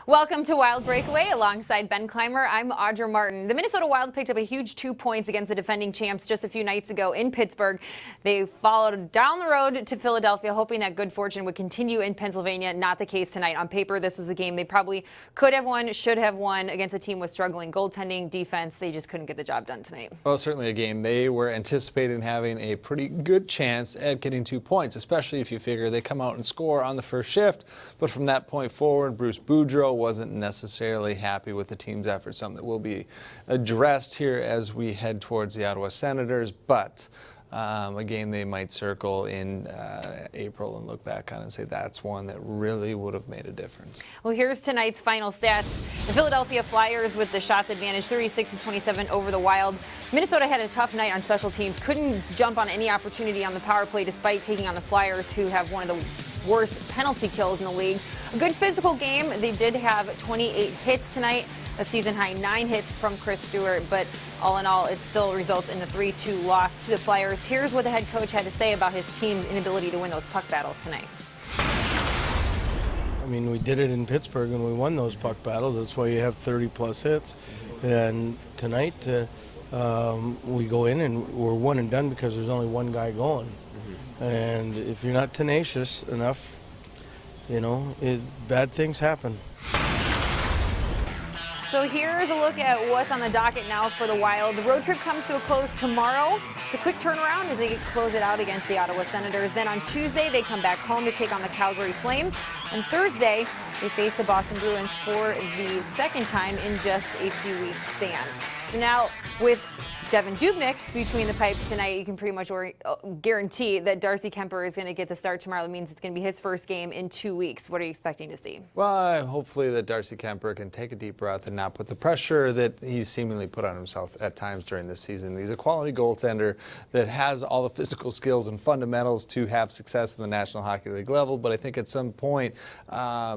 Welcome to Wild Breakaway. Alongside Ben Clymer, I'm Audra Martin. The Minnesota Wild picked up a huge 2 points against the defending champs just a few nights ago in Pittsburgh. They followed down the road to Philadelphia, hoping that good fortune would continue in Pennsylvania. Not the case tonight. On paper, this was a game they probably could have won, should have won against a team with struggling goaltending, defense. They just couldn't get the job done tonight. Well, certainly a game they were anticipating having a pretty good chance at getting 2 points, especially if you figure they come out and score on the first shift. But from that point forward, Bruce Boudreau wasn't necessarily happy with the team's effort, something that will be addressed here as we head towards the Ottawa Senators, but a game they might circle in April and look back on and say that's one that really would have made a difference. Well, here's tonight's final stats. The Philadelphia Flyers with the shots advantage, 36-27 over the Wild. Minnesota had a tough night on special teams, couldn't jump on any opportunity on the power play despite taking on the Flyers, who have one of the worst penalty kills in the league. A good physical game. They did have 28 hits tonight, a season-high 9 hits from Chris Stewart, but all in all, it still results in a 3-2 loss to the Flyers. Here's what the head coach had to say about his team's inability to win those puck battles tonight. I mean, we did it in Pittsburgh and we won those puck battles. That's why you have 30-plus hits. And tonight, we go in and we're one and done because there's only one guy going. And if you're not tenacious enough, you know, bad things happen. So here's a look at what's on the docket now for the Wild. The road trip comes to a close tomorrow. It's a quick turnaround as they close it out against the Ottawa Senators. Then on Tuesday, they come back home to take on the Calgary Flames. And Thursday, they face the Boston Bruins for the second time in just a few weeks span. So now with Devin Dubnyk between the pipes tonight, you can pretty much guarantee that Darcy Kuemper is going to get the start tomorrow. That means it's going to be his first game in 2 weeks. What are you expecting to see? Well, hopefully that Darcy Kuemper can take a deep breath and not put the pressure that he's seemingly put on himself at times during this season. He's a quality goaltender that has all the physical skills and fundamentals to have success in the National Hockey League level, but I think at some point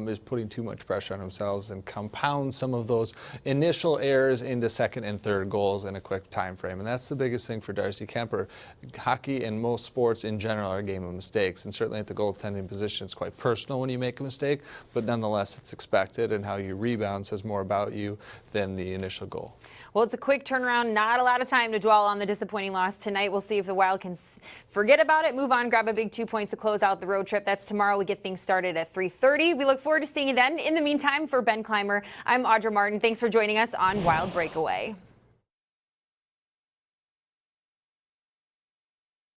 is putting too much pressure on himself and compounds some of those initial errors into second and third goals in a quick time frame. And that's the biggest thing for Darcy Kuemper. Hockey and most sports in general are a game of mistakes, and certainly at the goaltending position it's quite personal when you make a mistake, but nonetheless it's expected, and how you rebound says more about you than the initial goal. Well, it's a quick turnaround, not a lot of time to dwell on the disappointing loss tonight. We'll see if the Wild can forget about it, move on, grab a big 2 points to close out the road trip. That's tomorrow. We get things started at 3:30. We look forward to seeing you then. In the meantime, for Ben Clymer, I'm Audra Martin. Thanks for joining us on Wild Breakaway.